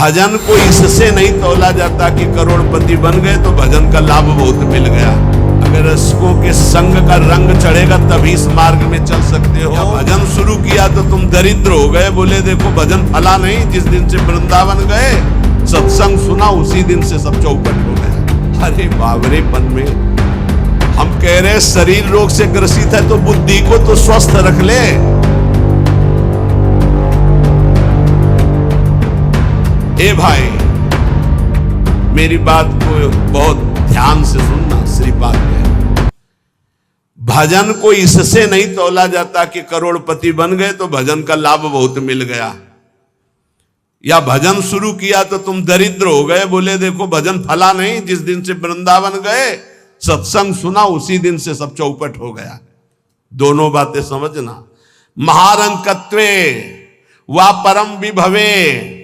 भजन को इससे नहीं तौला जाता कि करोड़पति बन गए तो भजन का लाभ बहुत मिल गया। अगर रसिकों के संग का रंग चढ़ेगा तभी इस मार्ग में चल सकते हो। भजन शुरू किया तो तुम दरिद्र हो गए, बोले देखो भजन फला नहीं। जिस दिन से वृंदावन गए, सत्संग सुना, उसी दिन से सब चौपट हो गया। अरे बावरेपन में हम कह रहे शरीर रोग से ग्रसित है तो बुद्धि को तो स्वस्थ रख ले। ए भाई, मेरी बात को बहुत ध्यान से सुनना। श्रीपाद में भजन को इससे नहीं तौला जाता कि करोड़पति बन गए तो भजन का लाभ बहुत मिल गया, या भजन शुरू किया तो तुम दरिद्र हो गए, बोले देखो भजन फला नहीं। जिस दिन से वृंदावन गए, सत्संग सुना, उसी दिन से सब चौपट हो गया। दोनों बातें समझना। महारंकत्वे वा परम विभवे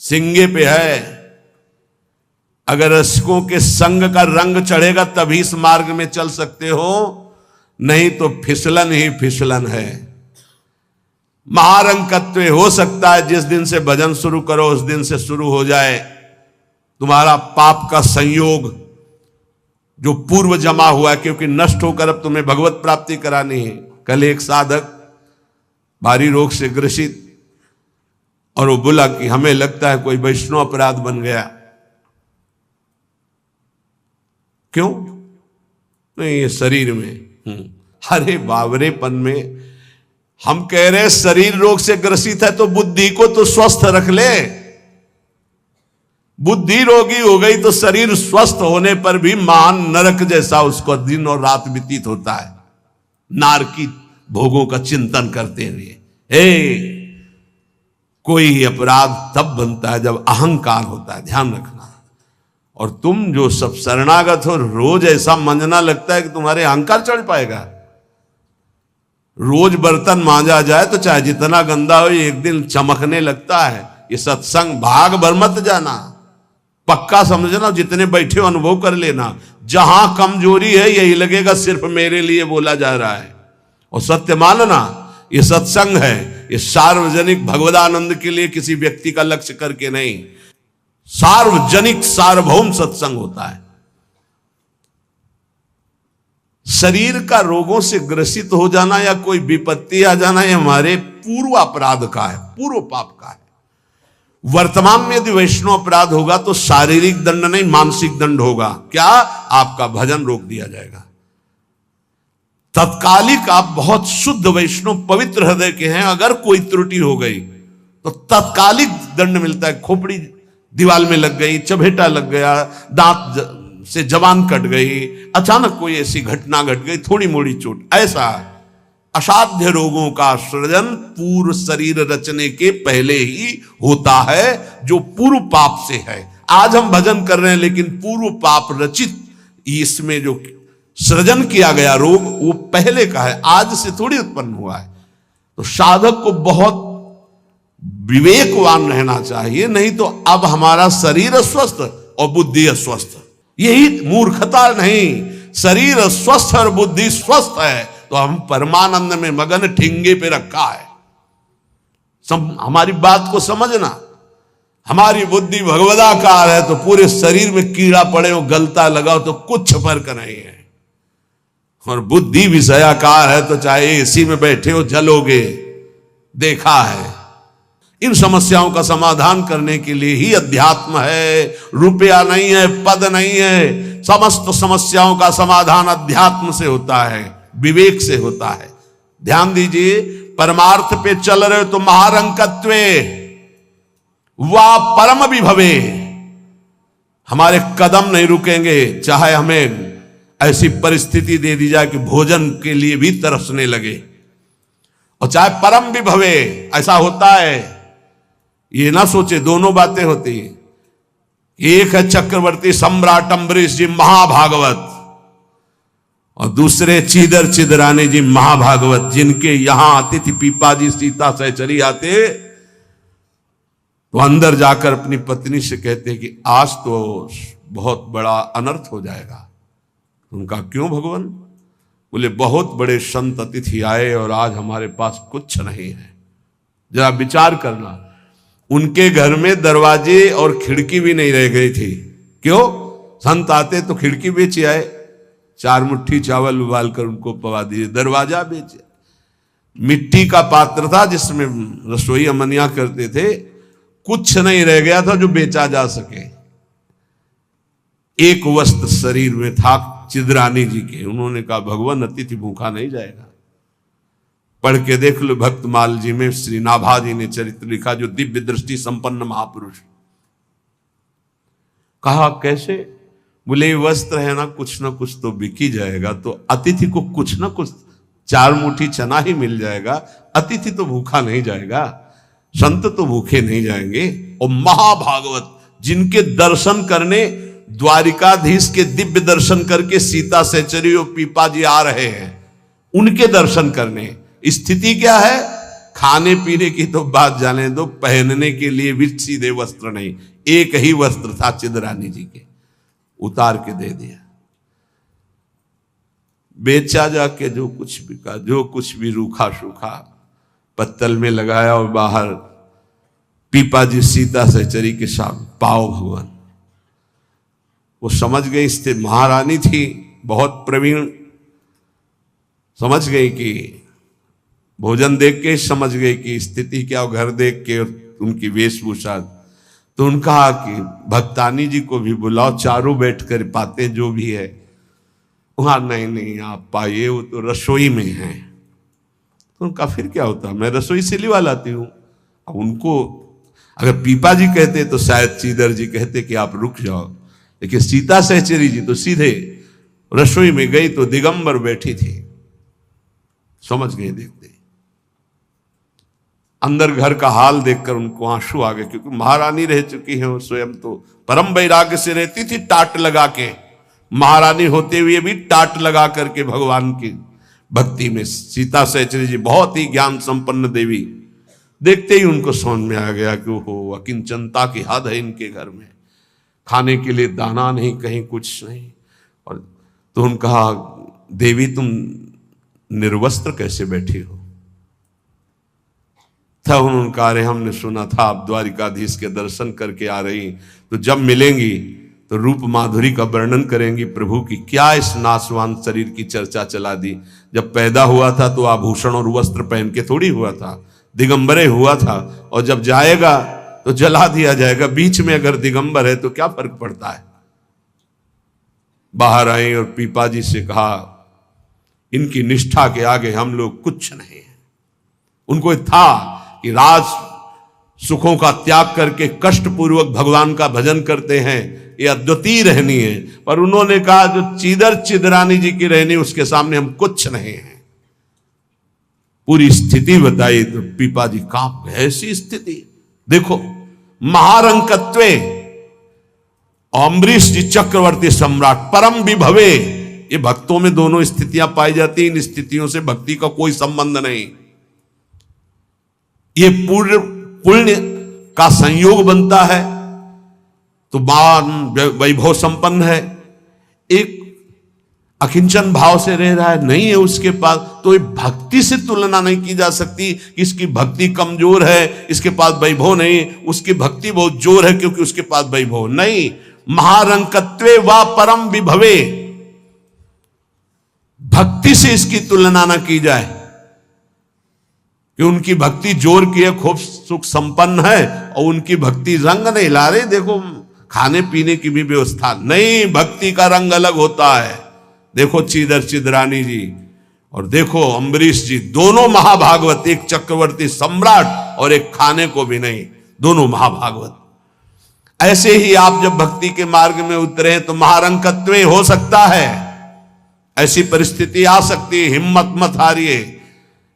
सिंगे पे है। अगर रसिकों के संग का रंग चढ़ेगा तभी इस मार्ग में चल सकते हो, नहीं तो फिसलन ही फिसलन है। महारंकत्व हो सकता है जिस दिन से भजन शुरू करो उस दिन से शुरू हो जाए तुम्हारा पाप का संयोग जो पूर्व जमा हुआ है, क्योंकि नष्ट होकर अब तुम्हें भगवत प्राप्ति करानी है। कल एक साधक भारी रोग से ग्रसित, और वो बोला कि हमें लगता है कोई वैष्णव अपराध बन गया। क्यों? नहीं, ये शरीर में। अरे बावरेपन में हम कह रहे शरीर रोग से ग्रसित है तो बुद्धि को तो स्वस्थ रख ले। बुद्धि रोगी हो गई तो शरीर स्वस्थ होने पर भी महान नरक जैसा उसको दिन और रात व्यतीत होता है, नारकी भोगों का चिंतन करते हुए। कोई अपराध तब बनता है जब अहंकार होता है, ध्यान रखना। और तुम जो सब शरणागत हो, रोज ऐसा मंजना लगता है कि तुम्हारे अहंकार चढ़ पाएगा। रोज बर्तन मांजा जाए तो चाहे जितना गंदा हो, एक दिन चमकने लगता है। ये सत्संग भाग भर मत जाना, पक्का समझना। जितने बैठे हो अनुभव कर लेना, जहां कमजोरी है यही लगेगा सिर्फ मेरे लिए बोला जा रहा है। और सत्य मानना, ये सत्संग है, ये सार्वजनिक भगवदानंद के लिए किसी व्यक्ति का लक्ष्य करके नहीं, सार्वजनिक सार्वभौम सत्संग होता है। शरीर का रोगों से ग्रसित हो जाना या कोई विपत्ति आ जाना, ये हमारे पूर्व अपराध का है, पूर्व पाप का है। वर्तमान में यदि वैष्णव अपराध होगा तो शारीरिक दंड नहीं, मानसिक दंड होगा। क्या? आपका भजन रोक दिया जाएगा। तत्कालिक आप बहुत शुद्ध वैष्णव पवित्र हृदय के हैं, अगर कोई त्रुटि हो गई तो तत्कालिक दंड मिलता है। खोपड़ी दीवाल में लग गई, चबेटा लग गया, दांत से जबान कट गई, अचानक कोई ऐसी घटना घट गई, थोड़ी मोड़ी चोट, ऐसा असाध्य रोगों का सृजन पूर्व शरीर रचने के पहले ही होता है, जो पूर्व पाप से है। आज हम भजन कर रहे हैं लेकिन पूर्व पाप रचित इसमें जो सृजन किया गया रोग वो पहले का है, आज से थोड़ी उत्पन्न हुआ है। तो साधक को बहुत विवेकवान रहना चाहिए, नहीं तो अब हमारा शरीर अस्वस्थ और बुद्धि अस्वस्थ। यही मूर्खता नहीं, शरीर स्वस्थ और बुद्धि स्वस्थ है तो हम परमानंद में मगन, ठिंगे पे रखा है। हमारी बात को समझना। हमारी बुद्धि भगवदाकार है तो पूरे शरीर में कीड़ा पड़े हो, गलता लगाओ तो कुछ फर्क नहीं है। और बुद्धि विषयाकार है तो चाहे एसी में बैठे हो जलोगे, देखा है। इन समस्याओं का समाधान करने के लिए ही अध्यात्म है, रुपया नहीं है, पद नहीं है। समस्त समस्याओं का समाधान अध्यात्म से होता है, विवेक से होता है। ध्यान दीजिए, परमार्थ पे चल रहे हो तो महारंकत्वे वा परम विभवे, हमारे कदम नहीं रुकेंगे, चाहे हमें ऐसी परिस्थिति दे दी जाए कि भोजन के लिए भी तरसने लगे, और चाहे परम विभवे। ऐसा होता है, ये ना सोचे दोनों बातें होती हैं। एक है चक्रवर्ती सम्राट अम्बरीश जी महाभागवत, और दूसरे चीदर चिदरानी जी महाभागवत, जिनके यहां अतिथि पीपाजी सीता सहचरी आते तो अंदर जाकर अपनी पत्नी से कहते कि आज तो बहुत बड़ा अनर्थ हो जाएगा। उनका क्यों भगवान? बोले बहुत बड़े संत अतिथि आए और आज हमारे पास कुछ नहीं है। जरा विचार करना, उनके घर में दरवाजे और खिड़की भी नहीं रह गई थी। क्यों? संत आते तो खिड़की बेचे आए, 4 मुट्ठी चावल उबाल कर उनको पवा दिए, दरवाजा बेचे। मिट्टी का पात्र था जिसमें रसोई अमनिया करते थे, कुछ नहीं रह गया था जो बेचा जा सके। एक वस्त्र शरीर में था चिदरानी जी के। उन्होंने कहा भगवान अतिथि भूखा नहीं जाएगा। पढ़ के देख लो भक्तमाल जी में श्री नाभा जी ने चरित्र लिखा, जो दिव्य दृष्टि संपन्न महापुरुष। कहा कैसे? बोले वस्त्र है ना कुछ तो बिक ही जाएगा, तो अतिथि को कुछ ना कुछ 4 मुट्ठी चना ही मिल जाएगा, अतिथि तो भूखा नहीं जाएगा, संत तो भूखे नहीं जाएंगे। और महाभागवत जिनके दर्शन करने द्वारिकाधीश के दिव्य दर्शन करके सीता सहचरी और पीपा जी आ रहे हैं, उनके दर्शन करने। स्थिति क्या है? खाने पीने की तो बात जाने दो, पहनने के लिए भी सीधे वस्त्र नहीं, एक ही वस्त्र था चिदरानी जी के, उतार के दे दिया। बेचा जाके जो कुछ बिका, जो कुछ भी रूखा सूखा पत्तल में लगाया और बाहर पीपा जी सीता सहचरी के साथ पाओ भगवान। वो समझ गई, इससे महारानी थी बहुत प्रवीण, समझ गई कि भोजन देख के समझ गई कि स्थिति क्या, घर देख के उनकी वेशभूषा। तो उनका कि भक्तानी जी को भी बुलाओ, चारों बैठ कर पाते जो भी है। वहां नहीं आप पाइए, वो तो रसोई में है। तो उनका फिर क्या होता, मैं रसोई से लिवा लाती हूं। अब उनको अगर पीपा जी कहते तो शायद चीदर जी कहते कि आप रुक जाओ, लेकिन सीता सहचरी जी तो सीधे रसोई में गई तो दिगंबर बैठी थी। समझ गए देखते अंदर घर का हाल देखकर उनको आंसू आ गए, क्योंकि महारानी रह चुकी है, वो स्वयं तो परम वैराग्य से रहती थी, टाट लगा के। महारानी होते हुए भी टाट लगा करके भगवान की भक्ति में। सीता सहचरी जी बहुत ही ज्ञान संपन्न देवी, देखते ही उनको समझ में आ गया कि वो अकिंचनता की हद है इनके घर में, खाने के लिए दाना नहीं, कहीं कुछ नहीं। और तो उन्होंने कहा देवी तुम निर्वस्त्र कैसे बैठी हो? था उन्होंने कहा अरे हमने सुना था आप द्वारिकाधीश के दर्शन करके आ रही, तो जब मिलेंगी तो रूप माधुरी का वर्णन करेंगी प्रभु की। क्या इस नासवान शरीर की चर्चा चला दी? जब पैदा हुआ था तो आभूषण और वस्त्र पहन के थोड़ी हुआ था, दिगंबरे हुआ था, और जब जाएगा तो जला दिया जाएगा। बीच में अगर दिगंबर है तो क्या फर्क पड़ता है? बाहर आई और पीपा जी से कहा इनकी निष्ठा के आगे हम लोग कुछ नहीं है। उनको था कि राज सुखों का त्याग करके कष्ट पूर्वक भगवान का भजन करते हैं, ये अद्वितीय रहनी है। पर उन्होंने कहा जो चिदरानी जी की रहनी, उसके सामने हम कुछ नहीं है। पूरी स्थिति बताई तो पीपा जी कांप गए। ऐसी स्थिति देखो, महारंकत्वे अम्बरीश जी चक्रवर्ती सम्राट परम विभवे, ये भक्तों में दोनों स्थितियां पाई जाती। इन स्थितियों से भक्ति का कोई संबंध नहीं, ये पूर्ण पुण्य का संयोग बनता है तो मान वैभव संपन्न है। एक अकिंचन भाव से रह रहा है, नहीं है उसके पास, तो ये भक्ति से तुलना नहीं की जा सकती कि इसकी भक्ति कमजोर है, इसके पास वैभव नहीं, उसकी भक्ति बहुत जोर है क्योंकि उसके पास वैभव नहीं। महारंकत्वे वा परम विभवे, भक्ति से इसकी तुलना ना की जाए कि उनकी भक्ति जोर की है, खूब सुख संपन्न है, और उनकी भक्ति रंग नहीं ला रही। देखो खाने पीने की भी व्यवस्था नहीं, भक्ति का रंग अलग होता है। देखो चिदरानी जी और देखो अम्बरीश जी, दोनों महाभागवत, एक चक्रवर्ती सम्राट और एक खाने को भी नहीं, दोनों महाभागवत। ऐसे ही आप जब भक्ति के मार्ग में उतरे तो महारंकत्वे हो सकता है, ऐसी परिस्थिति आ सकती है, हिम्मत मत हारिए।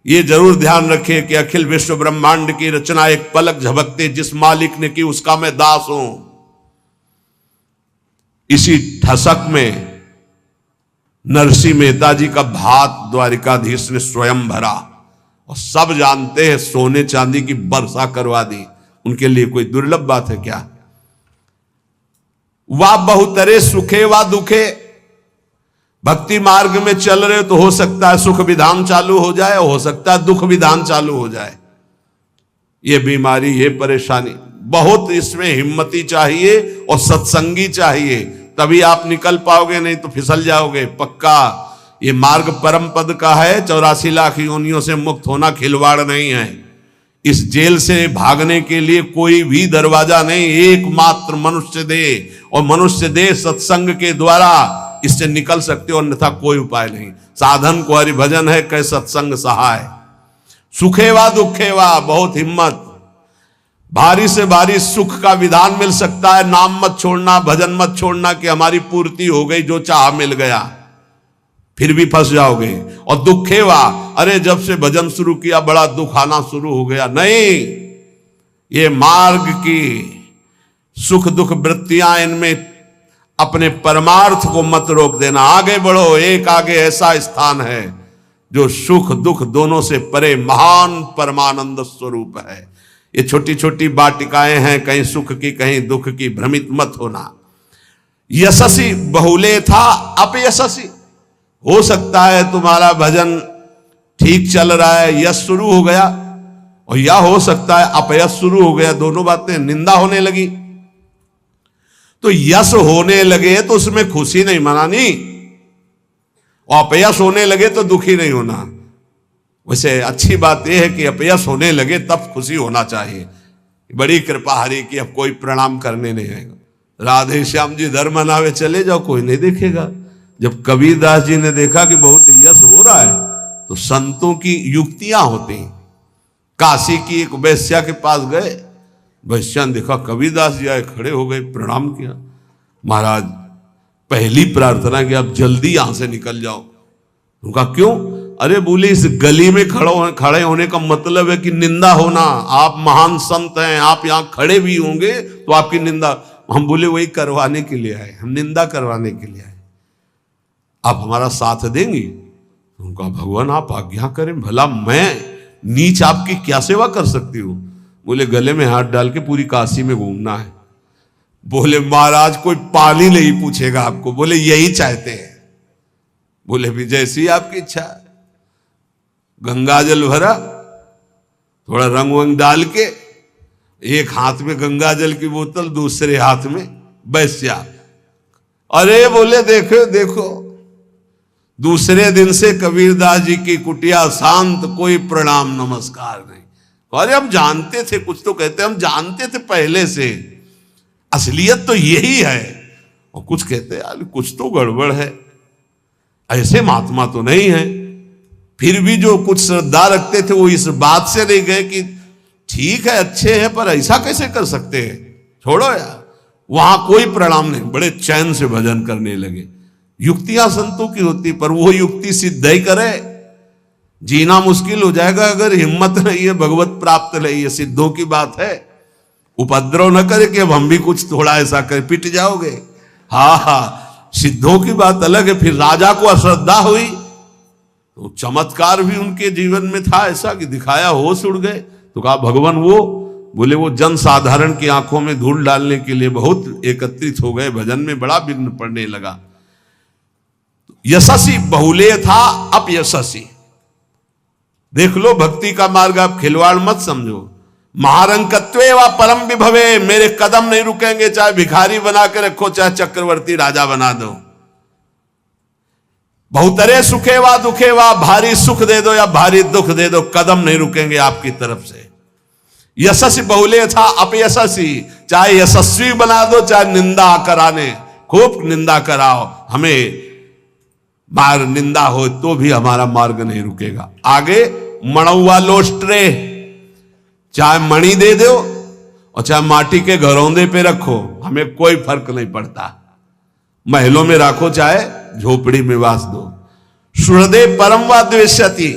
ये जरूर ध्यान रखिए कि अखिल विश्व ब्रह्मांड की रचना एक पलक झपकते जिस मालिक ने की उसका मैं दास हूं। इसी ठसक में नरसिंह मेहता जी का भात द्वारिकाधीश ने स्वयं भरा, और सब जानते हैं सोने चांदी की वर्षा करवा दी। उनके लिए कोई दुर्लभ बात है क्या? वाह बहुतरे सुखे वा दुखे, भक्ति मार्ग में चल रहे तो हो सकता है सुख विधान चालू हो जाए, हो सकता है दुख विधान चालू हो जाए। ये बीमारी, ये परेशानी, बहुत इसमें हिम्मती चाहिए और सत्संगी चाहिए, तभी आप निकल पाओगे, नहीं तो फिसल जाओगे पक्का। ये मार्ग परम पद का है, 84 लाख योनियों से मुक्त होना खिलवाड़ नहीं है। इस जेल से भागने के लिए कोई भी दरवाजा नहीं, एकमात्र मनुष्य देह, और मनुष्य देह सत्संग के द्वारा इससे निकल सकते हो, अन्यथा कोई उपाय नहीं। साधन को हरि भजन है, कह सत्संग सहाय। सुखेवा दुखेवा, बहुत हिम्मत। भारी से भारी सुख का विधान मिल सकता है, नाम मत छोड़ना, भजन मत छोड़ना कि हमारी पूर्ति हो गई, जो चाह मिल गया, फिर भी फंस जाओगे। और दुखेवा, अरे जब से भजन शुरू किया बड़ा दुख आना शुरू हो गया, नहीं, ये मार्ग की सुख दुख वृत्तियां, इनमें अपने परमार्थ को मत रोक देना, आगे बढ़ो। एक आगे ऐसा स्थान है जो सुख दुख दोनों से परे महान परमानंद स्वरूप है। ये छोटी छोटी वाटिकाएं हैं, कहीं सुख की कहीं दुख की, भ्रमित मत होना। यशस्वी बहुले था अपयशस्वी, हो सकता है तुम्हारा भजन ठीक चल रहा है, यश शुरू हो गया, और या हो सकता है अपयश शुरू हो गया, दोनों बातें, निंदा होने लगी। तो यश होने लगे तो उसमें खुशी नहीं मनानी, और अपयश होने लगे तो दुखी नहीं होना। वैसे अच्छी बात यह है कि अपयश होने लगे तब खुशी होना चाहिए। बड़ी कृपा हरि की, अब कोई प्रणाम करने नहीं आएगा। राधे श्याम जी धर्म मनावे चले जाओ, कोई नहीं देखेगा। जब कबीरदास जी ने देखा कि बहुत यश हो रहा है, तो संतों की युक्तियां होती हैं। काशी की एक वैश्या के पास गए, वैश्या ने देखा कबीरदास जी आए, खड़े हो गए, प्रणाम किया। महाराज पहली प्रार्थना कि आप जल्दी यहां से निकल जाओ। उनका क्यों? अरे बोले इस गली में खड़े होने का मतलब है कि निंदा होना। आप महान संत हैं, आप यहां खड़े भी होंगे तो आपकी निंदा। हम बोले वही करवाने के लिए आए, हम निंदा करवाने के लिए आए, आप हमारा साथ देंगी? उनका भगवान आप आज्ञा करें, भला मैं नीच आपकी क्या सेवा कर सकती हूं? बोले गले में हाथ डाल के पूरी काशी में घूमना है। बोले महाराज कोई पानी नहीं पूछेगा आपको। बोले यही चाहते हैं। बोले भी जैसी आपकी इच्छा। गंगा जल भरा, थोड़ा रंग वंग डाल के, एक हाथ में गंगा जल की बोतल, दूसरे हाथ में वैश्या। अरे बोले देखो देखो, दूसरे दिन से कबीरदास जी की कुटिया शांत, कोई प्रणाम नमस्कार नहीं। अरे हम जानते थे, कुछ तो कहते हम जानते थे पहले से, असलियत तो यही है। और कुछ कहते यार कुछ तो गड़बड़ है, ऐसे महात्मा तो नहीं है। फिर भी जो कुछ श्रद्धा रखते थे वो इस बात से नहीं गए कि ठीक है अच्छे हैं पर ऐसा कैसे कर सकते हैं, छोड़ो यार। वहां कोई प्रणाम नहीं, बड़े चैन से भजन करने लगे। युक्तियां संतों की होती, पर वो युक्ति सिद्ध ही करे, जीना मुश्किल हो जाएगा अगर हिम्मत नहीं है, भगवत प्राप्त नहीं है। सिद्धों की बात है, उपद्रव न करे कि अब हम भी कुछ थोड़ा ऐसा कर, पिट जाओगे। हाँ हाँ, सिद्धों की बात अलग है। फिर राजा को अश्रद्धा हुई तो चमत्कार भी उनके जीवन में था ऐसा कि दिखाया, होश उड़ गए। तो कहा भगवान वो, बोले वो जन साधारण की आंखों में धूल डालने के लिए बहुत एकत्रित हो गए, भजन में बड़ा विघ्न पड़ने लगा। यशस्वी बहुले था अपयशस्वी। देख लो भक्ति का मार्ग, आप खिलवाड़ मत समझो। महारंकत्वे व परम विभवे, मेरे कदम नहीं रुकेंगे, चाहे भिखारी बना के रखो, चाहे चक्रवर्ती राजा बना दो। बहुतरे सुखे व दुखे व, भारी सुख दे दो या भारी दुख दे दो, कदम नहीं रुकेंगे आपकी तरफ से। यशस्वी बहुले था अपयशस्वी, चाहे यशस्वी बना दो चाहे निंदा कराने, खूब निंदा कराओ, हमें मार निंदा हो तो भी हमारा मार्ग नहीं रुकेगा। आगे मणुआ लोस्ट्रे, चाहे मणि दे दो और चाहे माटी के घरौंदे पे रखो, हमें कोई फर्क नहीं पड़ता। महलों में रखो चाहे झोपड़ी में वास दो। सुहृदय परम व द्वेष्यति,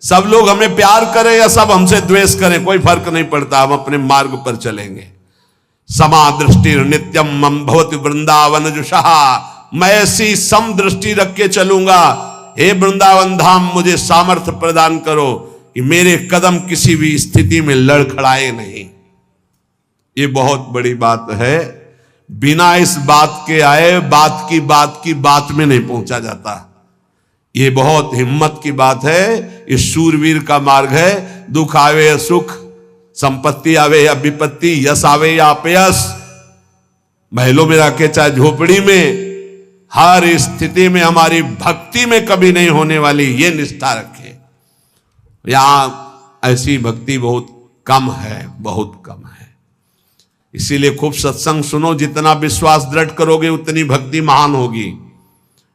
सब लोग हमें प्यार करें या सब हमसे द्वेष करें, कोई फर्क नहीं पड़ता, हम अपने मार्ग पर चलेंगे। समा दृष्टि नित्यम मम भवति वृंदावन जुषहा, मैं ऐसी सम दृष्टि रख के चलूंगा। हे वृंदावन धाम, मुझे सामर्थ्य प्रदान करो कि मेरे कदम किसी भी स्थिति में लड़खड़ाए नहीं। ये बहुत बड़ी बात है। बिना इस बात के आए बात की बात में नहीं पहुंचा जाता। ये बहुत हिम्मत की बात है। इस शूरवीर का मार्ग है। दुख आवे सुख, संपत्ति आवे या विपत्ति, यश आवे या अपयश, महलों में रखे चाहे झोपड़ी में, हर स्थिति में हमारी भक्ति में कभी नहीं होने वाली ये निष्ठा रखे। यहां ऐसी भक्ति बहुत कम है, बहुत कम है। इसीलिए खूब सत्संग सुनो, जितना विश्वास दृढ़ करोगे उतनी भक्ति महान होगी।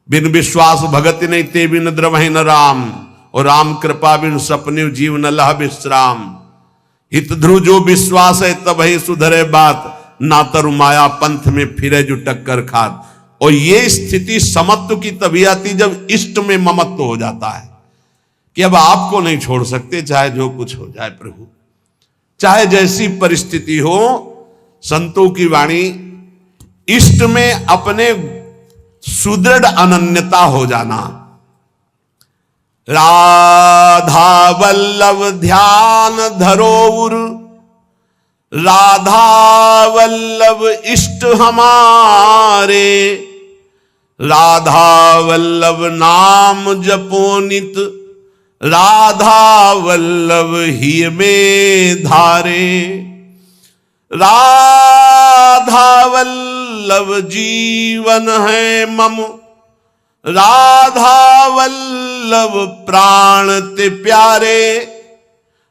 बिन विश्वास भगति नहीं ते बिन द्रवहि न राम, और राम कृपा बिन सपने जीव न लह विश्राम। हित ध्रुव जो विश्वास है तब ही सुधरे बात, ना तरु माया पंथ में फिरे जो टक्कर खात। और ये स्थिति समत्व की तभी आती जब इष्ट में ममत्व हो जाता है कि अब आपको नहीं छोड़ सकते, चाहे जो कुछ हो जाए प्रभु, चाहे जैसी परिस्थिति हो। संतों की वाणी, इष्ट में अपने सुदृढ़ अनन्यता हो जाना। राधा वल्लभ ध्यान धरोउर, राधा वल्लभ इष्ट हमारे, राधा वल्लभ नाम जपो नित, राधा वल्लभ ही में धारे। राधा वल्लभ जीवन है मम, राधा वल्लभ प्राण ते प्यारे,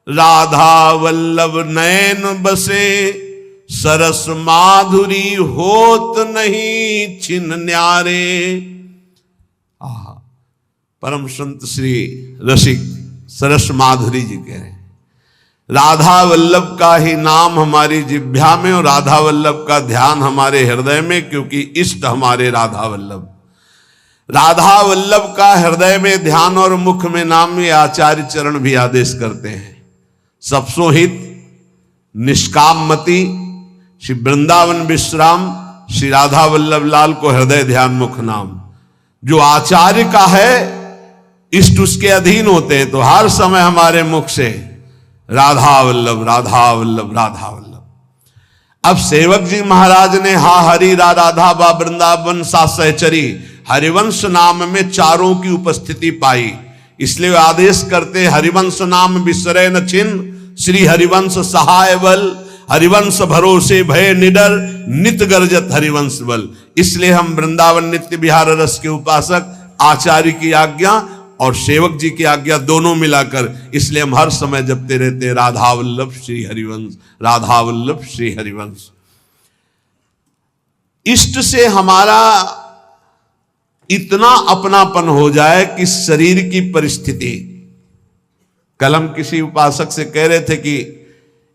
राधा वल्लभ नैन बसे, सरस माधुरी होत नहीं छिन न्यारे। परम संत श्री रसिक सरस माधुरी जी कह रहे हैं, राधा वल्लभ का ही नाम हमारी जिह्वा में और राधा वल्लभ का ध्यान हमारे हृदय में, क्योंकि इष्ट हमारे राधा वल्लभ। राधा वल्लभ का हृदय में ध्यान और मुख में नाम, ये आचार्य चरण भी आदेश करते हैं। सबसो हित निष्काम मति, श्री वृंदावन विश्राम, श्री राधा वल्लभ लाल को हृदय ध्यान मुख नाम। जो आचार्य का है इष्ट उसके अधीन होते हैं, तो हर समय हमारे मुख से राधा वल्लभ राधा वल्लभ राधा वल्लभ। अब सेवक जी महाराज ने हा हरि रा राधा बा वृंदावन सा सहचरी, हरिवंश नाम में चारों की उपस्थिति पाई। इसलिए वे आदेश करते हरिवंश नाम बिसरे न छिन, श्री हरिवंश सहाय बल, हरिवंश भरोसे भय निडर, नित गर्जत हरिवंश बल। इसलिए हम वृंदावन नित्य विहार रस के उपासक आचार्य की आज्ञा और सेवक जी की आज्ञा दोनों मिलाकर, इसलिए हम हर समय जपते रहते हैं राधा वल्लभ श्री हरिवंश, राधा वल्लभ श्री हरिवंश। इष्ट से हमारा इतना अपनापन हो जाए कि शरीर की परिस्थिति, कल हम किसी उपासक से कह रहे थे कि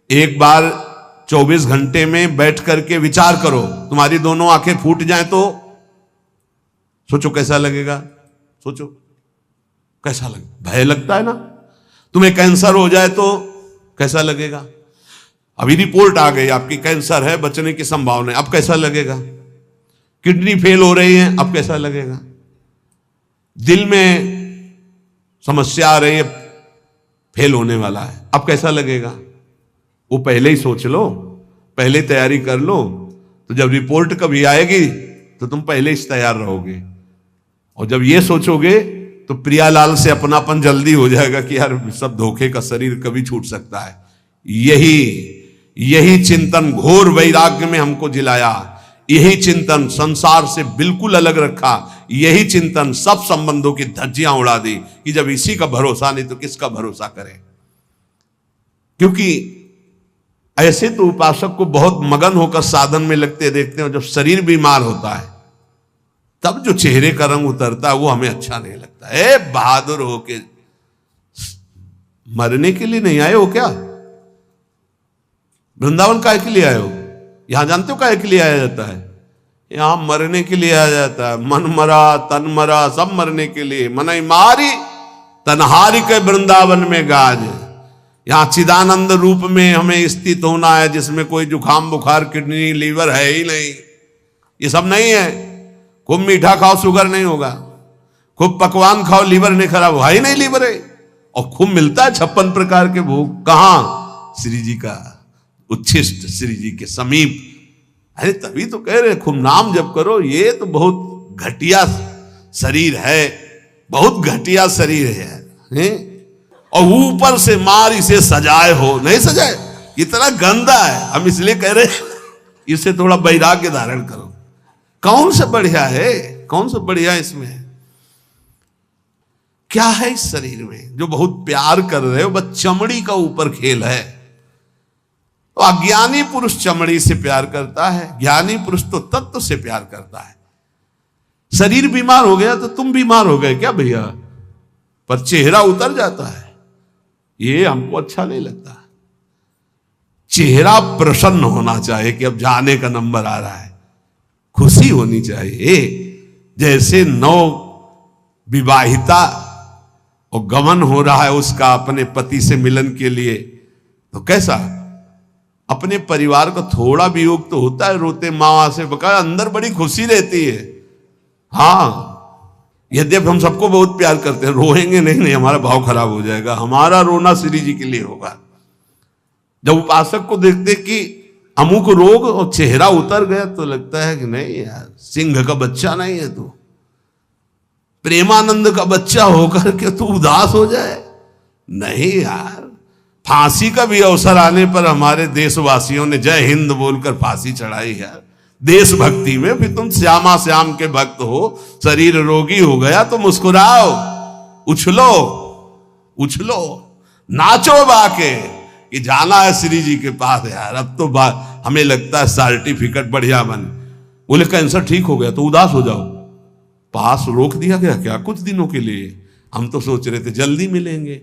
एक बार 24 घंटे में बैठ करके विचार करो, तुम्हारी दोनों आंखें फूट जाएं तो सोचो कैसा लगेगा। सोचो कैसा लगेगा, भय लगता है ना। तुम्हें कैंसर हो जाए तो कैसा लगेगा। अभी रिपोर्ट आ गई आपकी कैंसर है, बचने की संभावना है, अब कैसा लगेगा। किडनी फेल हो रही है, अब कैसा लगेगा। दिल में समस्या आ रही है, फेल होने वाला है, अब कैसा लगेगा। वो पहले ही सोच लो, पहले तैयारी कर लो, तो जब रिपोर्ट कभी आएगी तो तुम पहले ही तैयार रहोगे। और जब ये सोचोगे तो प्रियालाल से अपनापन जल्दी हो जाएगा कि यार सब धोखे का शरीर कभी छूट सकता है। यही चिंतन घोर वैराग्य में हमको जिलाया, यही चिंतन संसार से बिल्कुल अलग रखा, यही चिंतन सब संबंधों की धज्जियां उड़ा दी कि जब इसी का भरोसा नहीं तो किसका भरोसा करें। क्योंकि ऐसे तो उपासक को बहुत मगन होकर साधन में लगते देखते हैं, जब शरीर बीमार होता है तब जो चेहरे का रंग उतरता है वो हमें अच्छा नहीं लगता। ए बहादुर होके मरने के लिए नहीं आए हो क्या। वृंदावन काहे के लिए आए हो। यहां जानते हो काहे के लिए आया जाता है। यहां मरने के लिए आया जाता है। मन मरा तन मरा सब मरने के लिए। मनई मारी तनहारी के वृंदावन में गाज। यहां चिदानंद रूप में हमें स्थित होना है, जिसमें कोई जुखाम बुखार किडनी लीवर है ही नहीं। ये सब नहीं है। खूब मीठा खाओ शुगर नहीं होगा, खूब पकवान खाओ लीवर नहीं खराब होगा ही नहीं, लीवर है। और खूब मिलता है 56 प्रकार के भोग। कहां। श्री जी का उच्छिष्ट, श्री जी के समीप। अरे तभी तो कह रहे खूब नाम जप करो। ये तो बहुत घटिया शरीर है, बहुत घटिया शरीर है। और ऊपर से मार इसे सजाए हो, नहीं सजाए। इतना गंदा है, हम इसलिए कह रहे हैं इसे थोड़ा वैराग्य धारण करो। कौन सा बढ़िया है, कौन सा बढ़िया इसमें? क्या है इस शरीर में जो बहुत प्यार कर रहे हो? बस चमड़ी का ऊपर खेल है। तो अज्ञानी पुरुष चमड़ी से प्यार करता है, ज्ञानी पुरुष तो तत्व से प्यार करता है। शरीर बीमार हो गया तो तुम बीमार हो गए क्या भैया? पर चेहरा उतर जाता है, ये हमको अच्छा नहीं लगता। चेहरा प्रसन्न होना चाहिए कि अब जाने का नंबर आ रहा है, खुशी होनी चाहिए। जैसे नौ विवाहिता और गमन हो रहा है उसका अपने पति से मिलन के लिए, तो कैसा अपने परिवार का थोड़ा वियोग तो होता है, रोते माँ से बका, अंदर बड़ी खुशी रहती है। हाँ, यद्यपि हम सबको बहुत प्यार करते हैं, रोएंगे नहीं, हमारा भाव खराब हो जाएगा। हमारा रोना श्री जी के लिए होगा। जब उपासक को देखते कि अमुक रोग और चेहरा उतर गया तो लगता है कि नहीं यार, सिंह का बच्चा नहीं है तू, प्रेमानंद का बच्चा होकर के तू उदास हो जाए। नहीं यार, फांसी का भी अवसर आने पर हमारे देशवासियों ने जय हिंद बोलकर फांसी चढ़ाई यार, देशभक्ति में। फिर तुम श्यामा श्याम के भक्त हो, शरीर रोगी हो गया तो मुस्कुराओ, उछलो उछलो, नाचो बाके कि जाना है श्री जी के पास यार। अब तो हमें लगता है सर्टिफिकेट बढ़िया बन, बोले कैंसर ठीक हो गया तो उदास हो जाओ, पास रोक दिया गया क्या कुछ दिनों के लिए? हम तो सोच रहे थे जल्दी मिलेंगे।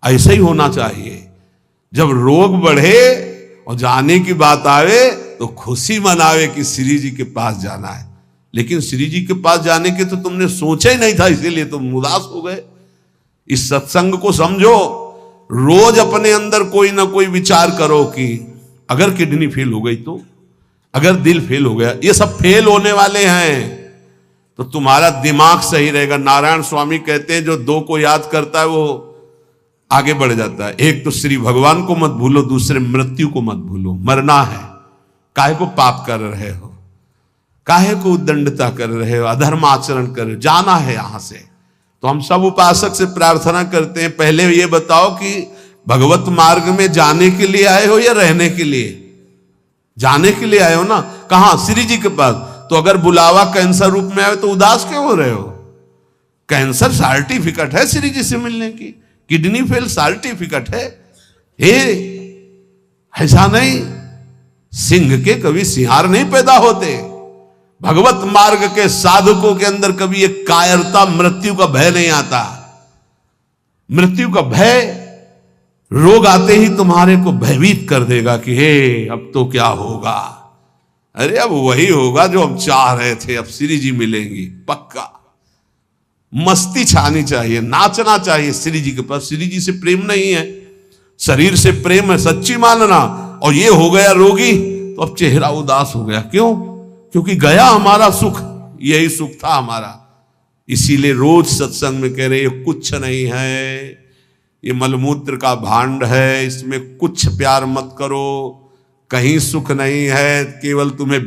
ऐसा ही होना चाहिए, जब रोग बढ़े और जाने की बात आवे तो खुशी मनावे कि श्री जी के पास जाना है। लेकिन श्री जी के पास जाने के तो तुमने सोचा ही नहीं था, इसीलिए तुम उदास हो गए। इस सत्संग को समझो, रोज अपने अंदर कोई ना कोई विचार करो कि अगर किडनी फेल हो गई तो, अगर दिल फेल हो गया, ये सब फेल होने वाले हैं तो तुम्हारा दिमाग सही रहेगा। नारायण स्वामी कहते हैं जो दो को याद करता है वो आगे बढ़ जाता है। एक तो श्री भगवान को मत भूलो, दूसरे मृत्यु को मत भूलो। मरना है, काहे को पाप कर रहे हो, काहे को उद्दंडता कर रहे हो, अधर्म आचरण कर रहे हो, जाना है यहां से। तो हम सब उपासक से प्रार्थना करते हैं, पहले ये बताओ कि भगवत मार्ग में जाने के लिए आए हो या रहने के लिए? जाने के लिए आए हो ना। कहां? श्री जी के पास। तो अगर बुलावा कैंसर रूप में आए तो उदास क्यों हो रहे हो? कैंसर सर्टिफिकेट है श्री जी से मिलने की, किडनी फेल सर्टिफिकेट है। ऐसा नहीं, सिंह के कभी सिंहार नहीं पैदा होते। भगवत मार्ग के साधकों के अंदर कभी एक कायरता, मृत्यु का भय नहीं आता। मृत्यु का भय रोग आते ही तुम्हारे को भयभीत कर देगा कि हे अब तो क्या होगा। अरे अब वही होगा जो हम चाह रहे थे, अब श्री जी मिलेंगी पक्का। मस्ती छानी चाहिए, नाचना चाहिए श्री जी के पास। श्री जी से प्रेम नहीं है, शरीर से प्रेम है, सच्ची मानना। और ये हो गया रोगी तो अब चेहरा उदास हो गया, क्यों? क्योंकि गया हमारा सुख, यही सुख था हमारा। इसीलिए रोज सत्संग में कह रहे ये कुछ नहीं है, ये मलमूत्र का भांड है, इसमें कुछ प्यार मत करो, कहीं सुख नहीं है, केवल तुम्हें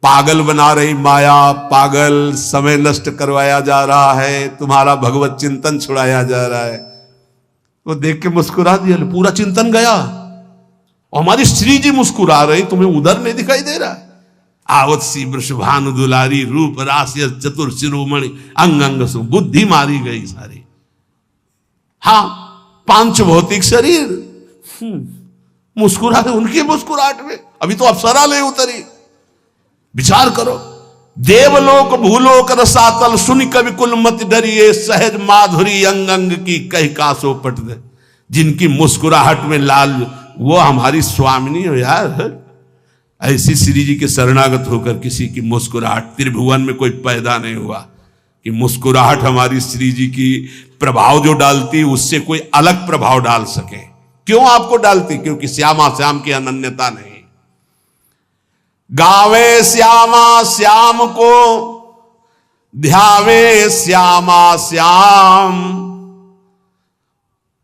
पागल बना रही माया, पागल समय नष्ट करवाया जा रहा है, तुम्हारा भगवत चिंतन छुड़ाया जा रहा है। तो देख के मुस्कुरा दिया, पूरा चिंतन गया। और हमारी श्री जी मुस्कुरा रही, तुम्हें उधर नहीं दिखाई दे रहा है। आवत सी वृषभानु दुलारी, रूप राशि चतुर शिरोमणि, अंग अंग सु बुद्धि मारी गई सारी। हाँ, पांच भौतिक शरीर मुस्कुरा रहे, उनकी मुस्कुराहट में अभी तो अप्सरा ले उतरी। विचार करो, देवलोक भूलोक रसातल, सुन कवि कुल मत डरिए, सहज माधुरी अंग अंग की कह कासो पट दे। जिनकी मुस्कुराहट में लाल, वो हमारी स्वामिनी हो यार। ऐसी श्री जी के शरणागत होकर किसी की मुस्कुराहट, त्रिभुवन में कोई पैदा नहीं हुआ कि मुस्कुराहट हमारी श्री जी की प्रभाव जो डालती उससे कोई अलग प्रभाव डाल सके। क्यों आपको डालती? क्योंकि श्यामा श्याम की अनन्यता नहीं। गावे श्यामा श्याम को, ध्यावे श्यामा श्याम,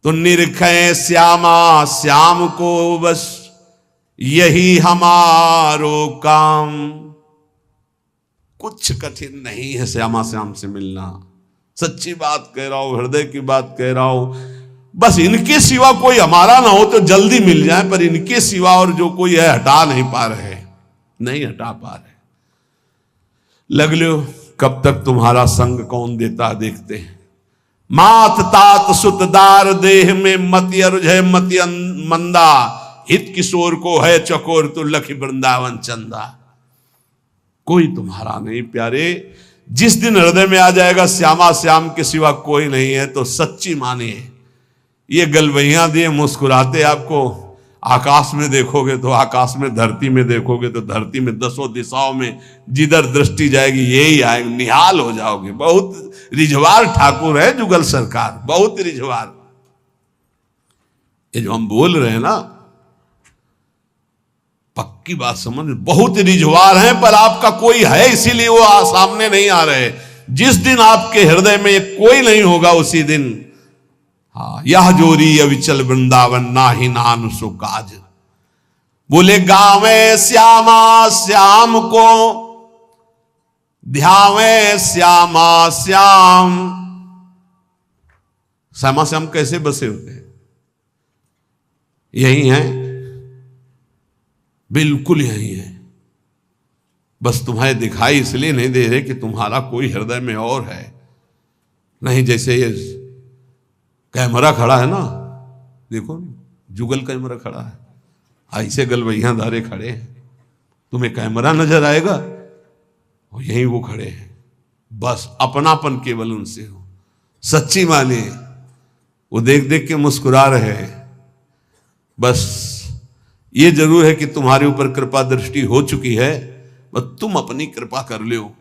तो निरखे श्यामा श्याम को, बस यही हमारो काम। कुछ कठिन नहीं है श्यामा श्याम से मिलना। सच्ची बात कह रहा हूं, हृदय की बात कह रहा हूं। बस इनके सिवा कोई हमारा ना हो तो जल्दी मिल जाए, पर इनके सिवा और जो कोई है हटा नहीं पा रहे, नहीं हटा पा रहे। लग लो कब तक तुम्हारा संग कौन देता देखते हैं। मात तात सुतदार देह में मति अरुझ मति मंदा, हित किशोर को है चकोर तो लख वृंदावन चंदा। कोई तुम्हारा नहीं प्यारे। जिस दिन हृदय में आ जाएगा श्यामा श्याम के सिवा कोई नहीं है, तो सच्ची मानिए ये गलवैया दिए मुस्कुराते आपको आकाश में देखोगे तो आकाश में, धरती में देखोगे तो धरती में, दसों दिशाओं में जिधर दृष्टि जाएगी यही आएगी, निहाल हो जाओगे। बहुत रिझवार ठाकुर है जुगल सरकार, बहुत रिझवार। ये जो हम बोल रहे हैं ना, पक्की बात समझ, बहुत रिझवार हैं, पर आपका कोई है इसीलिए वो सामने नहीं आ रहे। जिस दिन आपके हृदय में कोई नहीं होगा उसी दिन, हाँ, यह जोरी अविचल वृंदावन नाही नान सो काज। बोले गावे श्यामा श्याम को ध्यावे श्यामा श्याम। श्यामा श्याम कैसे बसे होते हैं? यही है, बिल्कुल यही है। बस तुम्हें दिखाई इसलिए नहीं दे रहे कि तुम्हारा कोई हृदय में और है। नहीं, जैसे ये कैमरा खड़ा है ना, देखो जुगल कैमरा खड़ा है, ऐसे गलवैया धारे खड़े हैं, तुम्हें कैमरा नजर आएगा और यहीं वो खड़े हैं। बस अपनापन केवल उनसे हो, सच्ची माने वो देख देख के मुस्कुरा रहे हैं। बस ये जरूर है कि तुम्हारे ऊपर कृपा दृष्टि हो चुकी है, बस तुम अपनी कृपा कर लो।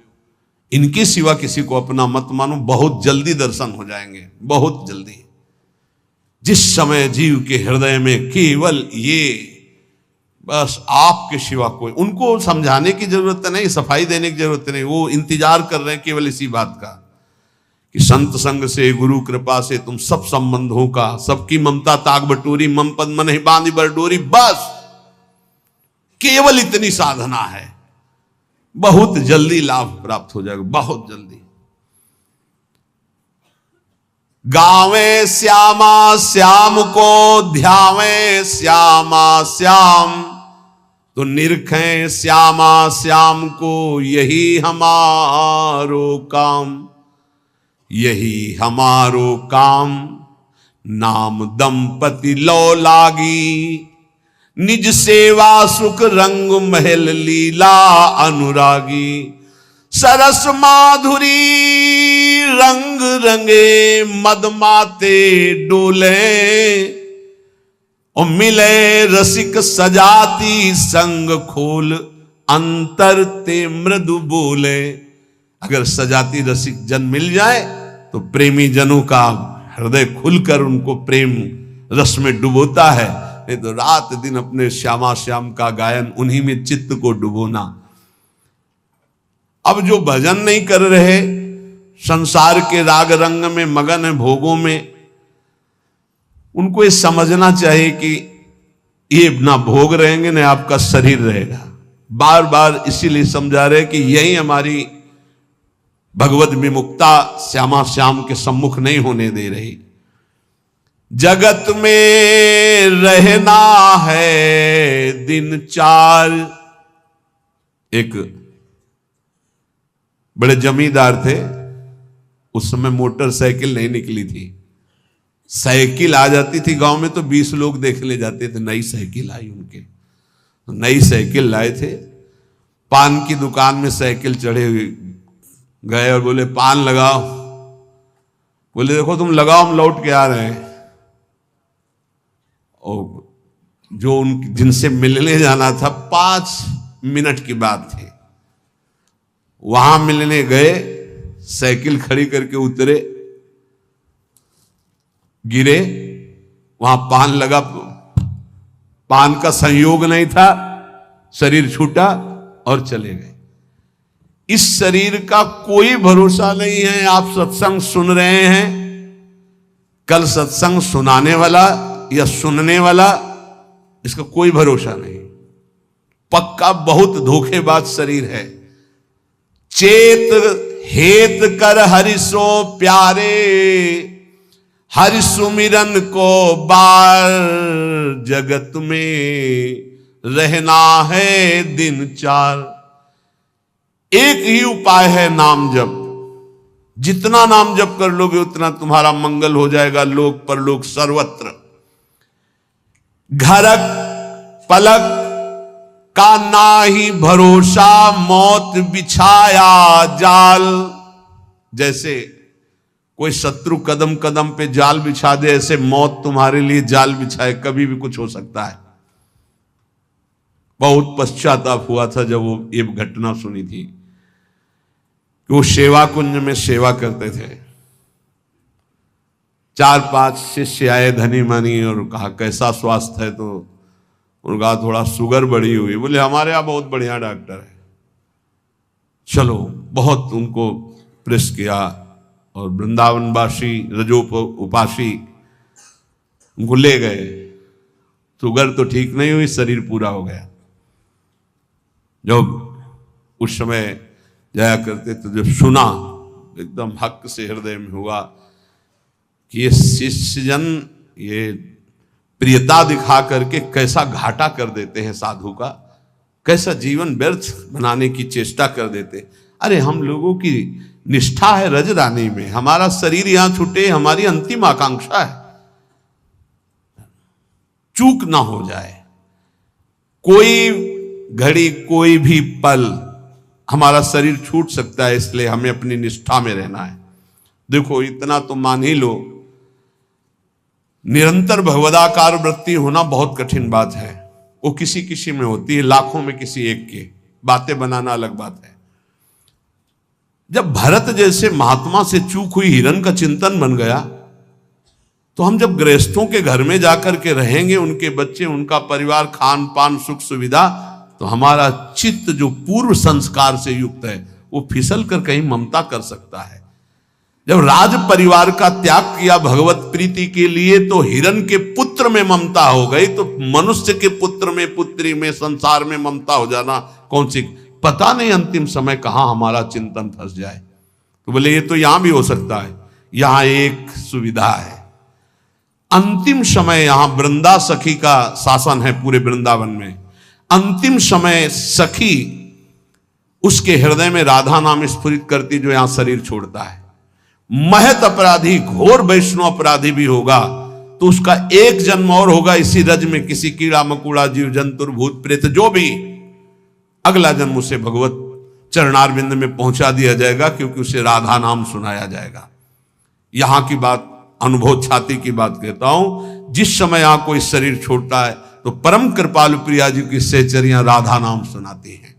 इनके सिवा किसी को अपना मत मानो, बहुत जल्दी दर्शन हो जाएंगे, बहुत जल्दी। जिस समय जीव के हृदय में केवल ये, बस आपके सिवा कोई, उनको समझाने की जरूरत नहीं, सफाई देने की जरूरत नहीं, वो इंतजार कर रहे हैं केवल इसी बात का कि संत संग से गुरु कृपा से तुम सब संबंधों का, सबकी ममता ताग बटोरी, मम पद मन ही बांधी बरडोरी। बस केवल इतनी साधना है, बहुत जल्दी लाभ प्राप्त हो जाएगा, बहुत जल्दी। गावे श्यामा श्याम को ध्यावे श्यामा श्याम, तो निरखें श्यामा श्याम को यही हमारो काम, यही हमारो काम। नाम दंपति लो लागी, निज सेवा सुख रंग महल लीला अनुरागी। सरस माधुरी रंग रंगे मदमाते डोले, और मिले रसिक सजाती संग खोल, अंतर ते मृदु बोले। अगर सजाती रसिक जन मिल जाए तो प्रेमी जनों का हृदय खुलकर उनको प्रेम रस में डुबोता है। नहीं तो रात दिन अपने श्यामा श्याम का गायन, उन्हीं में चित्त को डुबोना। अब जो भजन नहीं कर रहे, संसार के राग रंग में मगन है, भोगों में, उनको ये समझना चाहिए कि ये ना भोग रहेंगे ना आपका शरीर रहेगा। बार बार इसीलिए समझा रहे कि यही हमारी भगवत विमुक्ता श्यामा श्याम के सम्मुख नहीं होने दे रही। जगत में रहना है दिन चार। एक बड़े जमींदार थे, उस समय मोटरसाइकिल नहीं निकली थी। साइकिल आ जाती थी गांव में तो 20 लोग देखने जाते थे। नई साइकिल आई उनके, तो नई साइकिल लाए थे। पान की दुकान में साइकिल चढ़े हुए गए और बोले पान लगाओ। बोले देखो तुम लगाओ, हम लौट के आ रहे हैं। और जो उन जिनसे मिलने जाना था 5 मिनट की बात थी, वहां मिलने गए, साइकिल खड़ी करके उतरे, गिरे, वहां पान लगा, पान का संयोग नहीं था, शरीर छूटा और चले गए। इस शरीर का कोई भरोसा नहीं है। आप सत्संग सुन रहे हैं, कल सत्संग सुनाने वाला या सुनने वाला, इसका कोई भरोसा नहीं। पक्का बहुत धोखेबाज शरीर है। चेत हेत कर हरिसो प्यारे, हरि सुमिरन को बार जगत में रहना है दिन चार। एक ही उपाय है नाम जप। जितना नाम जप कर लोगे उतना तुम्हारा मंगल हो जाएगा, लोक परलोक सर्वत्र। घरक पलक का नाही भरोसा, मौत बिछाया जाल। जैसे कोई शत्रु कदम कदम पे जाल बिछा दे, ऐसे मौत तुम्हारे लिए जाल बिछाए, कभी भी कुछ हो सकता है। बहुत पश्चाताप हुआ था जब वो ये घटना सुनी थी कि वो सेवा कुंज में सेवा करते थे। 4-5 शिष्य आए धनी मनी और कहा कैसा स्वास्थ्य है, तो उनका थोड़ा शुगर बढ़ी हुई। बोले हमारे यहाँ बहुत बढ़िया डॉक्टर है, चलो। बहुत उनको प्रेस किया और वृंदावनवासी रजोप उपासी उनको ले गए। शुगर तो ठीक नहीं हुई, शरीर पूरा हो गया। जब उस समय जाया करते तो जब सुना एकदम हक से हृदय में हुआ कि ये शिष्यजन ये प्रियता दिखा करके कैसा घाटा कर देते हैं साधु का, कैसा जीवन व्यर्थ बनाने की चेष्टा कर देते। अरे हम लोगों की निष्ठा है रजरानी में, हमारा शरीर यहां छूटे हमारी अंतिम आकांक्षा है, चूक ना हो जाए। कोई घड़ी कोई भी पल हमारा शरीर छूट सकता है, इसलिए हमें अपनी निष्ठा में रहना है। देखो इतना तो मान ही लो, निरंतर भगवदाकार वृत्ति होना बहुत कठिन बात है। वो किसी किसी में होती है, लाखों में किसी एक के। बातें बनाना अलग बात है। जब भरत जैसे महात्मा से चूक हुई हिरण का चिंतन बन गया, तो हम जब गृहस्थों के घर में जाकर के रहेंगे, उनके बच्चे उनका परिवार, खान पान सुख सुविधा, तो हमारा चित्त जो पूर्व संस्कार से युक्त है वो फिसल कर कहीं ममता कर सकता है। जब राज परिवार का त्याग किया भगवत प्रीति के लिए, तो हिरण के पुत्र में ममता हो गई, तो मनुष्य के पुत्र में, पुत्री में, संसार में ममता हो जाना कौन सी। पता नहीं अंतिम समय कहां हमारा चिंतन फंस जाए। तो बोले ये तो यहां भी हो सकता है। यहां एक सुविधा है, अंतिम समय यहां वृंदा सखी का शासन है पूरे वृंदावन में। अंतिम समय सखी उसके हृदय में राधा नाम स्फुरित करती, जो यहां शरीर छोड़ता है। महत अपराधी, घोर वैष्णव अपराधी भी होगा तो उसका एक जन्म और होगा इसी रज में, किसी कीड़ा मकुड़ा जीव जंतुर भूत प्रेत जो भी, अगला जन्म उसे भगवत चरणारविंद में पहुंचा दिया जाएगा, क्योंकि उसे राधा नाम सुनाया जाएगा। यहां की बात, अनुभव छाती की बात कहता हूं। जिस समय यहां कोई शरीर छोड़ता है तो परम कृपालु प्रिया जी की सहचरियां राधा नाम सुनाती हैं।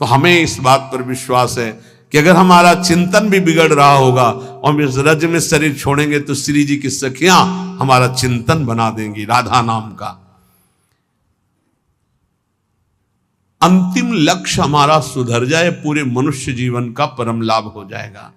तो हमें इस बात पर विश्वास है कि अगर हमारा चिंतन भी बिगड़ रहा होगा और हम इस रज में शरीर छोड़ेंगे, तो श्री जी की सखियां हमारा चिंतन बना देंगी राधा नाम का। अंतिम लक्ष्य हमारा सुधर जाए, पूरे मनुष्य जीवन का परम लाभ हो जाएगा।